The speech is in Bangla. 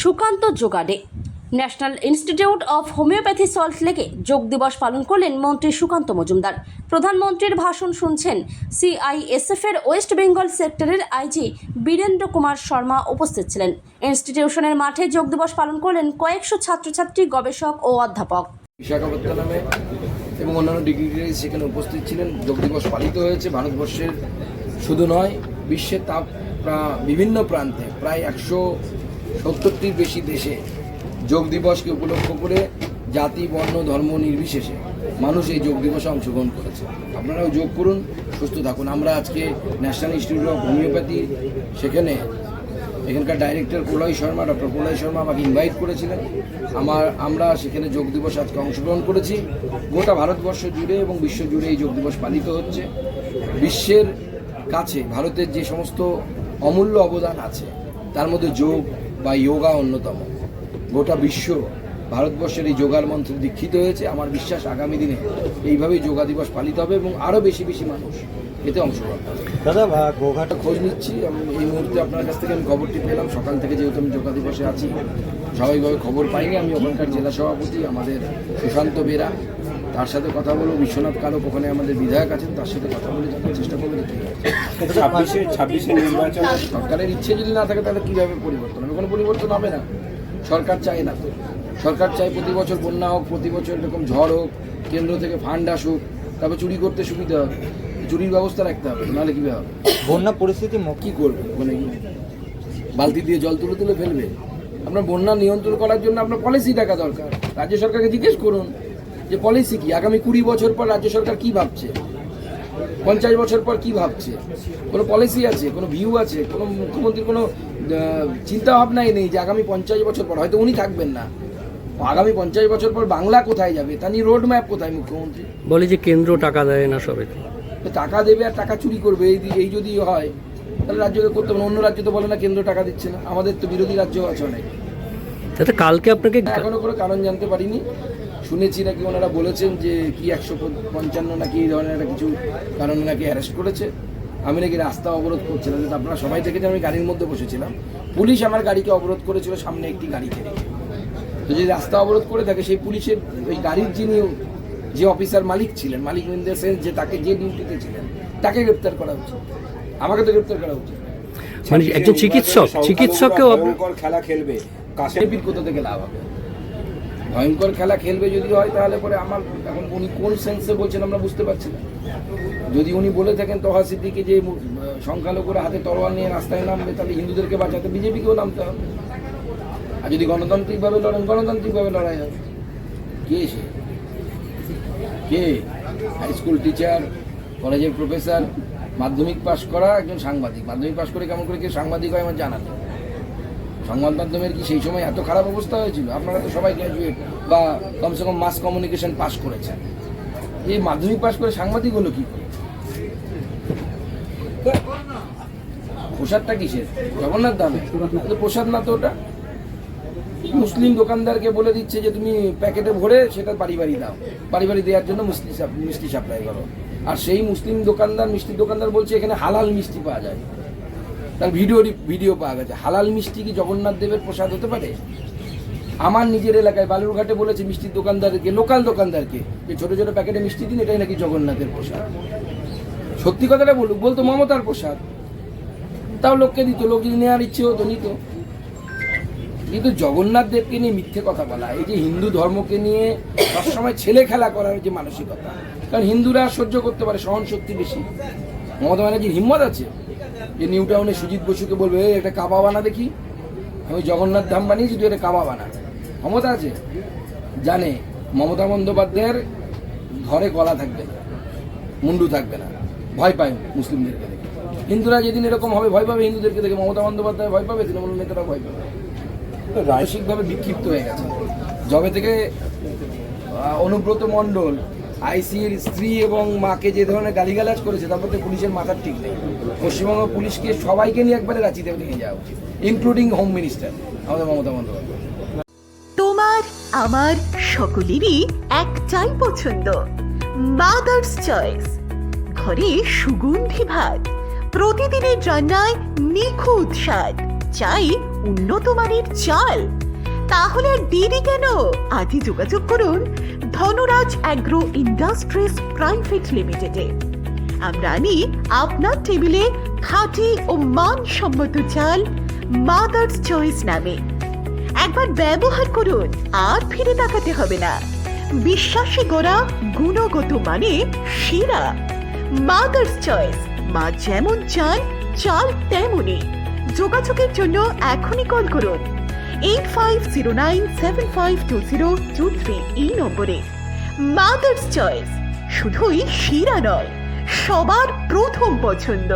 Sukanta yoga day. National Institute of Homoeopathy সল্টলেকে যোগ দিবস পালন করলেন মন্ত্রী সুকান্ত মজুমদার। প্রধানমন্ত্রীর ভাষণ শুনছেন সিআইএসএফ এর ওয়েস্ট বেঙ্গল সেক্টরের আইজি বীরেন্দ্র কুমার শর্মা উপস্থিত ছিলেন। ইনস্টিটিউশনের মাঠে যোগ দিবস পালন করলেন কয়েকশো ছাত্রছাত্রী, গবেষক ও অধ্যাপক। বিশাখাপত্তনমে এবং অন্যান্য ডিগ্রিগ্রেড সেখানে উপস্থিত ছিলেন। যোগ দিবস পালিত হয়েছে ভারতবর্ষের শুধু নয়, বিশ্বের বিভিন্ন প্রান্তে প্রায় 170টির বেশি দেশে যোগ দিবসকে উপলক্ষ করে জাতি, বর্ণ, ধর্ম নির্বিশেষে মানুষ এই যোগ দিবসে অংশগ্রহণ করেছে। আপনারাও যোগ করুন, সুস্থ থাকুন। আমরা আজকে ন্যাশনাল ইনস্টিটিউট অফ হোমিওপ্যাথি এখানকার ডাইরেক্টর ডক্টর প্রলয় শর্মা আমাকে ইনভাইট করেছিলেন। আমরা সেখানে যোগ দিবস আজকে অংশগ্রহণ করেছি। গোটা ভারতবর্ষ জুড়ে এবং বিশ্ব জুড়ে এই যোগ দিবস পালিত হচ্ছে। বিশ্বের কাছে ভারতের যে সমস্ত অমূল্য অবদান আছে তার মধ্যে যোগ বা যোগা অন্যতম। গোটা বিশ্ব ভারতবর্ষের এই যোগার মন্ত্রে দীক্ষিত হয়েছে। আমার বিশ্বাস আগামী দিনে এইভাবেই যোগা দিবস পালিত হবে এবং আরও বেশি বেশি মানুষ এতে অংশগ্রহণ করবে। দাদা, গোঘাটা খোঁজ নিচ্ছি। আমি এই মুহূর্তে আপনার কাছ থেকে আমি খবরটি পেলাম সকাল থেকে, যেহেতু আমি যোগা দিবসে আছি, স্বাভাবিকভাবে খবর পাইনি। আমি ওখানকার জেলা সভাপতি আমাদের সুশান্ত বেরা, তার সাথে কথা বলবো। বিশ্বনাথ কারক ওখানে আমাদের বিধায়ক আছেন, তার সাথে কথা বলে জানার চেষ্টা করবো। 26 নির্বাচন সরকারের ইচ্ছে যদি না থাকে তাহলে কীভাবে পরিবর্তন হবে? কোনো পরিবর্তন হবে না। সরকার চায় না তো। সরকার চায় প্রতি বছর বন্যা হোক, প্রতি বছর এরকম ঝড় হোক, কেন্দ্র থেকে ফান্ড আসুক, তারপর চুরি করতে সুবিধা হবে, চুরির ব্যবস্থা রাখতে হবে, নাহলে কীভাবে হবে? বন্যা পরিস্থিতি কী করবে? মানে বালতি দিয়ে জল তুলে তুলে ফেলবে? আপনার বন্যা নিয়ন্ত্রণ করার জন্য আপনার পলিসি দেখা দরকার। রাজ্য সরকারকে জিজ্ঞেস করুন যে পলিসি কি, আগামী 20 বছর পর রাজ্য সরকার কি ভাবছে, 50 বছর পর কি ভাবছে, কোনো পলিসি আছে, কোনো ভিউ আছে? কোনো মুখ্যমন্ত্রীর কোনো চিন্তা ভাবনাই নেই যে আগামী 50 বছর পর, হয়তো উনি থাকবেন না, আগামী 50 বছর পর বাংলা কোথায় যাবে তা নিয়ে রোড ম্যাপ কোথায়? মুখ্যমন্ত্রী বলে যে কেন্দ্র টাকা দেয় না, সবে টাকা দেবে আর টাকা চুরি করবে। এই যদি হয় তাহলে রাজ্যকে করতে হবে। অন্য রাজ্য তো বলে না কেন্দ্র টাকা দিচ্ছে না। আমাদের তো বিরোধী রাজ্য আছে অনেক। তাতে কালকে আপনাকে এখনো কোনো কারণ জানতে পারিনি। শুনেছি নাকি ওনারা বলেছেন যে কি 155 নাকি এই ধরনের একটা কিছু কারণে নাকি অ্যারেস্ট করেছে। আমি নাকি রাস্তা অবরোধ করছিলাম। আপনারা সবাই দেখেছেন আমি গাড়ির মধ্যে বসেছিলাম, পুলিশ আমার গাড়িকে অবরোধ করেছিল সামনে একটি গাড়িকে রেখে। তো যদি রাস্তা অবরোধ করে থাকে, সেই পুলিশের ওই গাড়ির যে অফিসার মালিক ছিলেন, মালিক ইন দ্য সেন্স যে তাকে যে ডিউটিতে ছিলেন, তাকে গ্রেপ্তার করা উচিত। আমাকে তো গ্রেপ্তার করা উচিত। মানে একজন চিকিৎসককেও খেলা খেলবে, কাশ্মীর কোথা থেকে লাভ হবে? ভয়ঙ্কর খেলা খেলবে যদি হয় তাহলে পরে আমার এখন উনি কোন সেন্সে বলছেন আমরা বুঝতে পারছি না। যদি উনি বলে থাকেন তোহা সিদ্দিকি যে সংখ্যালঘুরা হাতে তরোয়াল নিয়ে রাস্তায় নামবে, তাহলে হিন্দুদেরকে বাঁচাতে বিজেপিকেও নামতে হবে। আর যদি গণতান্ত্রিকভাবে লড়েন, গণতান্ত্রিকভাবে লড়াই হবে। কে হাই স্কুল টিচার, কলেজের প্রফেসর, মাধ্যমিক পাশ করা একজন সাংবাদিক। মাধ্যমিক পাশ করে কেমন করে কে সাংবাদিক হয় আমার জানা নেই। সংবাদ মাধ্যমের কি সেই সময় এত খারাপ অবস্থা হয়েছিল? আপনারা তো সবাই গ্র্যাজুয়েট বা কমসে কম মাস কমিউনিকেশন পাস করেছেন। এই মাধ্যমিক পাস করে সাংবাদিক হলো কি করে? প্রসাদটা কিসের? জগন্নাথ ধামে প্রসাদ না তো ওটা। মুসলিম দোকানদারকে বলে দিচ্ছে যে তুমি প্যাকেটে ভরে সেটা বাড়ি বাড়ি দাও, বাড়ি বাড়ি দেওয়ার জন্য মিষ্টি সাপ্লাই করো। আর সেই মুসলিম দোকানদার, মিষ্টির দোকানদার বলছে এখানে হালাল মিষ্টি পাওয়া যায়। তার ভিডিও পাওয়া গেছে। হালাল মিষ্টি কি জগন্নাথ দেবের প্রসাদ হতে পারে? আমার নিজের এলাকায় বালুরঘাটে বলেছে মিষ্টির দোকানদারকে, লোকাল দোকানদারকে, যে ছোটো ছোটো প্যাকেটে মিষ্টি দিন, এটাই নাকি জগন্নাথের প্রসাদ। সত্যি কথাটা বলতো মমতার প্রসাদ, তাও লোককে দিত। লোক যদি নেওয়ার ইচ্ছে হতো নিত। কিন্তু জগন্নাথ দেবকে নিয়ে মিথ্যে কথা বলা, এই যে হিন্দু ধর্মকে নিয়ে সবসময় ছেলে খেলা করার যে মানসিকতা, কারণ হিন্দুরা সহ্য করতে পারে, সহন শক্তি বেশি। মমতা ব্যানার্জির হিম্মত আছে যে নিউ টাউনে সুজিত বসুকে বলবে একটা কাবা বানা দেখি, আমি জগন্নাথ ধাম বানিয়েছি, তুই একটা কাবা বানা। ক্ষমতা আছে। জানে মমতা বন্দ্যোপাধ্যায়ের ঘরে গলা থাকবে না, মুন্ডু থাকবে না, ভয় পায় মুসলিমদেরকে দেখে। হিন্দুরা যেদিন এরকম হবে ভয় পাবে হিন্দুদেরকে দেখে, মমতা বন্দ্যোপাধ্যায় ভয় পাবে, তৃণমূল নেতারা ভয় পাবে। রাজনৈতিকভাবে বিক্ষিপ্ত হয়ে গেছে। যবে থেকে অনুব্রত মণ্ডল আইসির স্ত্রী এবং মাকে যে ধরনের গালিগালাজ করেছে, তারপর তো পুলিশের মাথার ঠিক নেই। পশ্চিমবঙ্গ পুলিশকে সবাইকে নিয়ে একবারে রাঁচিতে নিয়ে যাওয়া উচিত, ইনক্লুডিং হোম মিনিস্টার আমাদের মমতা বন্দ্যোপাধ্যায়। তোমার আমার সকলেরই একটাই পছন্দ, মাদার্স চয়েস। ঘরে সুগন্ধি ভাত, প্রতিদিনের রান্নায় নিখুঁত স্বাদ, চাই উন্নত মানের চাল। তাহলে আর দেরি কেন? আজই যোগাযোগ করুন ধনরাজ অ্যাগ্রো ইন্ডাস্ট্রিজ প্রাইভেট লিমিটেডে। আমরা আনি আপনার টেবিলে খাঁটি ও মানসম্মত চাল মাদার্স চয়েস নামে। একবার ব্যবহার করুন, আর ফিরে তাকাতে হবে না। বিশ্বাসে গড়া গুণগত মানে সেরা মাদার্স চয়েস। মা যেমন চান, চাল তেমনই। যোগাযোগের জন্য এখনই কল করুন 8509752023 এই নম্বরে। মাদার্স চয়েস শুধুই সেরা নয়, সবার প্রথম পছন্দ।